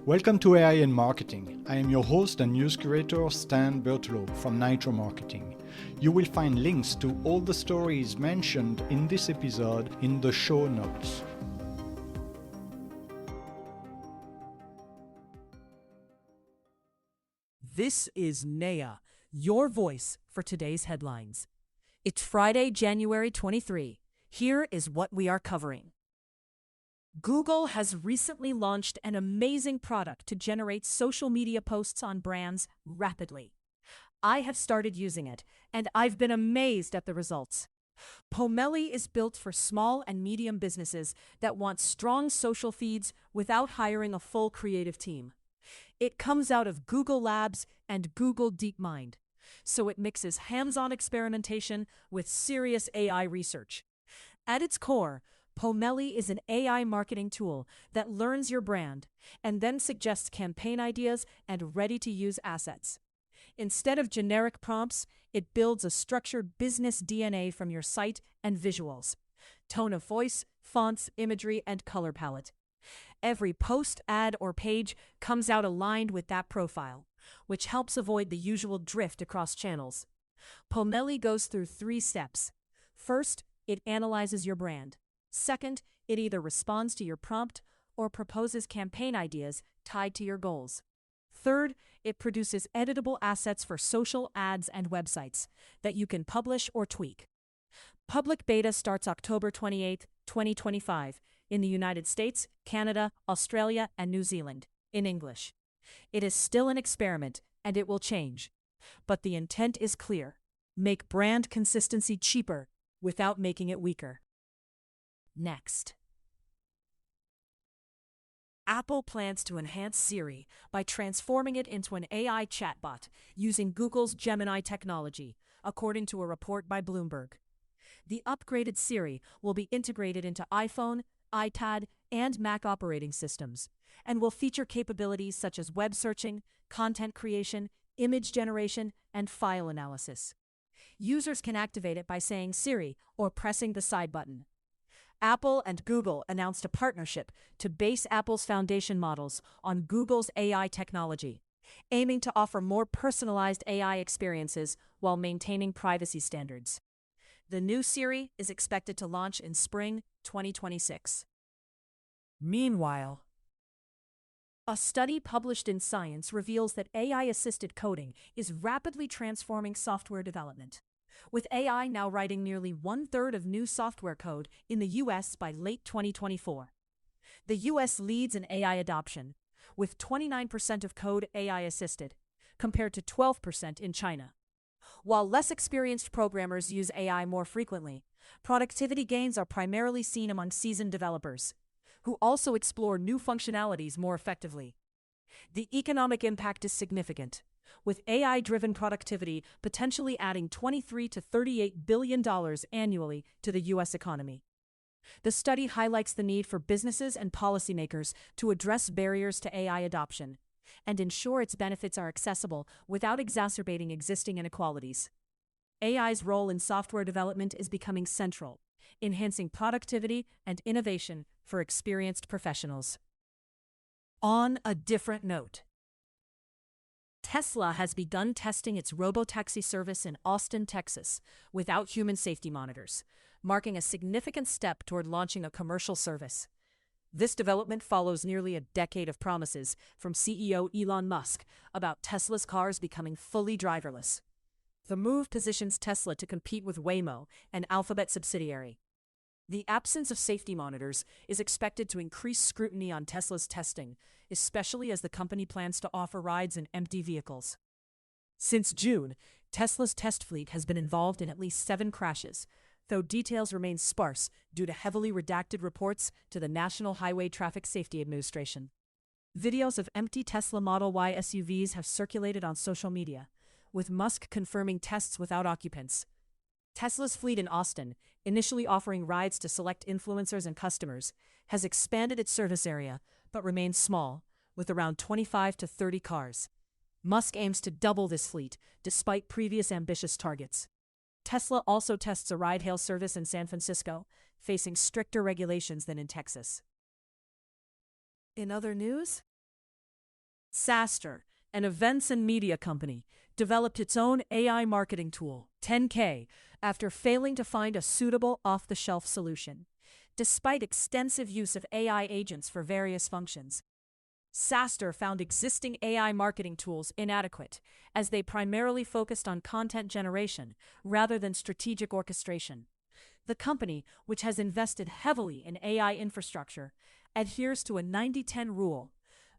Welcome to AI in Marketing. I am your host and news curator, Stan Berteloot from Nitro Marketing. You will find links to all the stories mentioned in this episode in the show notes. This is Naya, your voice for today's headlines. It's Friday, January 23. Here is what we are covering. Google has recently launched an amazing product to generate social media posts on brands rapidly. I have started using it, and I've been amazed at the results. Pomelli is built for small and medium businesses that want strong social feeds without hiring a full creative team. It comes out of Google Labs and Google DeepMind, so it mixes hands-on experimentation with serious AI research. At its core, Pomelli is an AI marketing tool that learns your brand and then suggests campaign ideas and ready-to-use assets. Instead of generic prompts, it builds a structured business DNA from your site and visuals, tone of voice, fonts, imagery, and color palette. Every post, ad, or page comes out aligned with that profile, which helps avoid the usual drift across channels. Pomelli goes through 3 steps. First, it analyzes your brand. Second, it either responds to your prompt or proposes campaign ideas tied to your goals. Third, it produces editable assets for social ads and websites that you can publish or tweak. Public beta starts October 28, 2025, in the United States, Canada, Australia, and New Zealand, in English. It is still an experiment, and it will change. But the intent is clear: make brand consistency cheaper without making it weaker. Next. Apple plans to enhance Siri by transforming it into an AI chatbot using Google's Gemini technology, according to a report by Bloomberg. The upgraded Siri will be integrated into iPhone, iPad, and Mac operating systems, and will feature capabilities such as web searching, content creation, image generation, and file analysis. Users can activate it by saying Siri or pressing the side button. Apple and Google announced a partnership to base Apple's foundation models on Google's AI technology, aiming to offer more personalized AI experiences while maintaining privacy standards. The new Siri is expected to launch in spring 2026. Meanwhile, a study published in Science reveals that AI-assisted coding is rapidly transforming software development, with AI now writing nearly 1/3 of new software code in the U.S. by late 2024. The U.S. leads in AI adoption, with 29% of code AI-assisted, compared to 12% in China. While less experienced programmers use AI more frequently, productivity gains are primarily seen among seasoned developers, who also explore new functionalities more effectively. The economic impact is significant, with AI-driven productivity potentially adding $23 to $38 billion annually to the U.S. economy. The study highlights the need for businesses and policymakers to address barriers to AI adoption and ensure its benefits are accessible without exacerbating existing inequalities. AI's role in software development is becoming central, enhancing productivity and innovation for experienced professionals. On a different note, Tesla has begun testing its Robotaxi service in Austin, Texas, without human safety monitors, marking a significant step toward launching a commercial service. This development follows nearly a decade of promises from CEO Elon Musk about Tesla's cars becoming fully driverless. The move positions Tesla to compete with Waymo, an Alphabet subsidiary. The absence of safety monitors is expected to increase scrutiny on Tesla's testing, especially as the company plans to offer rides in empty vehicles. Since June, Tesla's test fleet has been involved in at least 7 crashes, though details remain sparse due to heavily redacted reports to the National Highway Traffic Safety Administration. Videos of empty Tesla Model Y SUVs have circulated on social media, with Musk confirming tests without occupants. Tesla's fleet in Austin, initially offering rides to select influencers and customers, has expanded its service area, but remains small, with around 25 to 30 cars. Musk aims to double this fleet, despite previous ambitious targets. Tesla also tests a ride-hail service in San Francisco, facing stricter regulations than in Texas. In other news, SaaStr, an events and media company, developed its own AI marketing tool, 10K, after failing to find a suitable off-the-shelf solution. Despite extensive use of AI agents for various functions, SaaStr found existing AI marketing tools inadequate, as they primarily focused on content generation rather than strategic orchestration. The company, which has invested heavily in AI infrastructure, adheres to a 90-10 rule,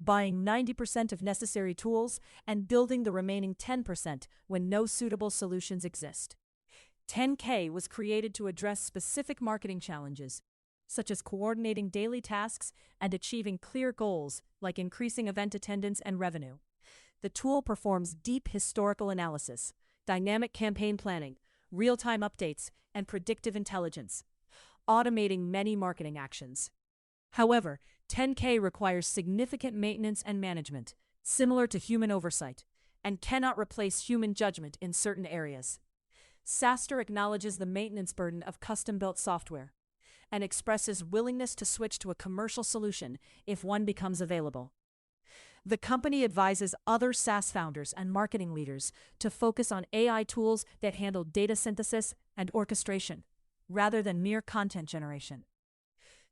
buying 90% of necessary tools and building the remaining 10% when no suitable solutions exist. 10K was created to address specific marketing challenges, such as coordinating daily tasks and achieving clear goals like increasing event attendance and revenue. The tool performs deep historical analysis, dynamic campaign planning, real-time updates, and predictive intelligence, automating many marketing actions. However, 10K requires significant maintenance and management, similar to human oversight, and cannot replace human judgment in certain areas. SaaStr acknowledges the maintenance burden of custom-built software and expresses willingness to switch to a commercial solution if one becomes available. The company advises other SaaS founders and marketing leaders to focus on AI tools that handle data synthesis and orchestration, rather than mere content generation.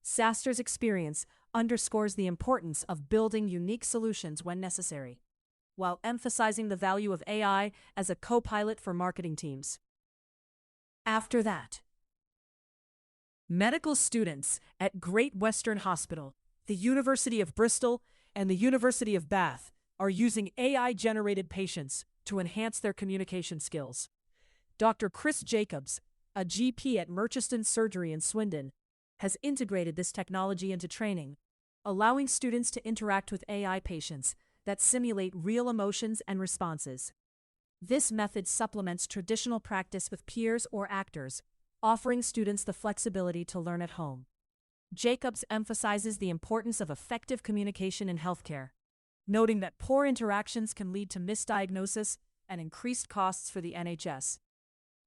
SaaStr's experience underscores the importance of building unique solutions when necessary, while emphasizing the value of AI as a co-pilot for marketing teams. After that, medical students at Great Western Hospital, the University of Bristol, and the University of Bath are using AI-generated patients to enhance their communication skills. Dr. Chris Jacobs, a GP at Merchiston Surgery in Swindon, has integrated this technology into training, allowing students to interact with AI patients that simulate real emotions and responses. This method supplements traditional practice with peers or actors, offering students the flexibility to learn at home. Jacobs emphasizes the importance of effective communication in healthcare, noting that poor interactions can lead to misdiagnosis and increased costs for the NHS.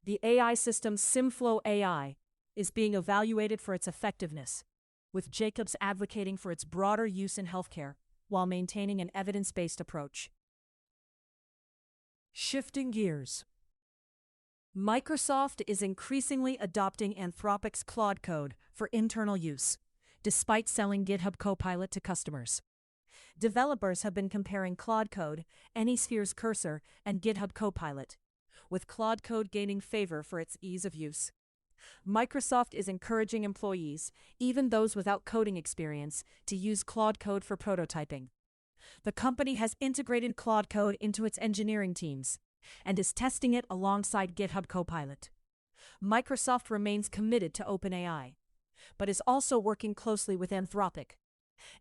The AI system SimFlow AI is being evaluated for its effectiveness, with Jacobs advocating for its broader use in healthcare while maintaining an evidence-based approach. Shifting gears. Microsoft is increasingly adopting Anthropic's Claude Code for internal use, despite selling GitHub Copilot to customers. Developers have been comparing Claude Code, AnySphere's Cursor, and GitHub Copilot, with Claude Code gaining favor for its ease of use. Microsoft is encouraging employees, even those without coding experience, to use Claude Code for prototyping. The company has integrated Claude Code into its engineering teams and is testing it alongside GitHub Copilot. Microsoft remains committed to OpenAI, but is also working closely with Anthropic,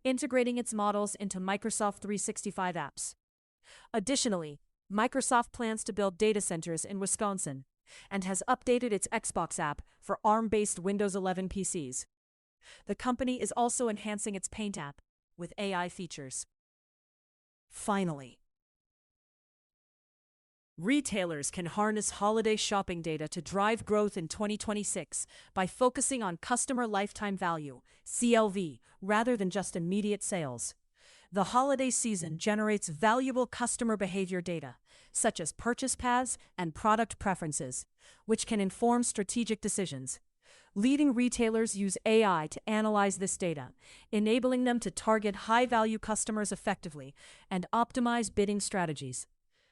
integrating its models into Microsoft 365 apps. Additionally, Microsoft plans to build data centers in Wisconsin and has updated its Xbox app for ARM-based Windows 11 PCs. The company is also enhancing its Paint app with AI features. Finally, retailers can harness holiday shopping data to drive growth in 2026 by focusing on customer lifetime value, CLV, rather than just immediate sales. The holiday season generates valuable customer behavior data, such as purchase paths and product preferences, which can inform strategic decisions. Leading retailers use AI to analyze this data, enabling them to target high-value customers effectively and optimize bidding strategies.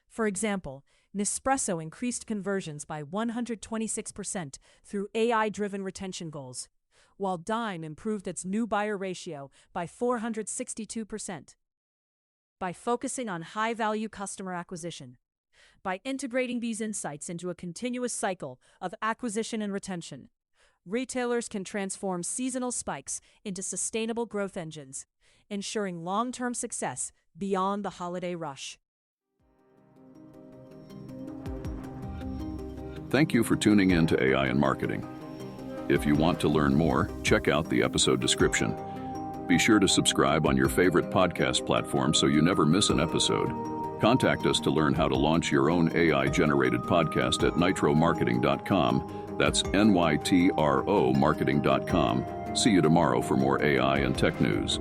For example, Nespresso increased conversions by 126% through AI-driven retention goals, while Dime improved its new buyer ratio by 462%. By focusing on high-value customer acquisition, by integrating these insights into a continuous cycle of acquisition and retention, retailers can transform seasonal spikes into sustainable growth engines, ensuring long-term success beyond the holiday rush. Thank you for tuning in to AI and Marketing. If you want to learn more, check out the episode description. Be sure to subscribe on your favorite podcast platform so you never miss an episode. Contact us to learn how to launch your own AI-generated podcast at nitromarketing.com. That's NYTRO marketing.com. See you tomorrow for more AI and tech news.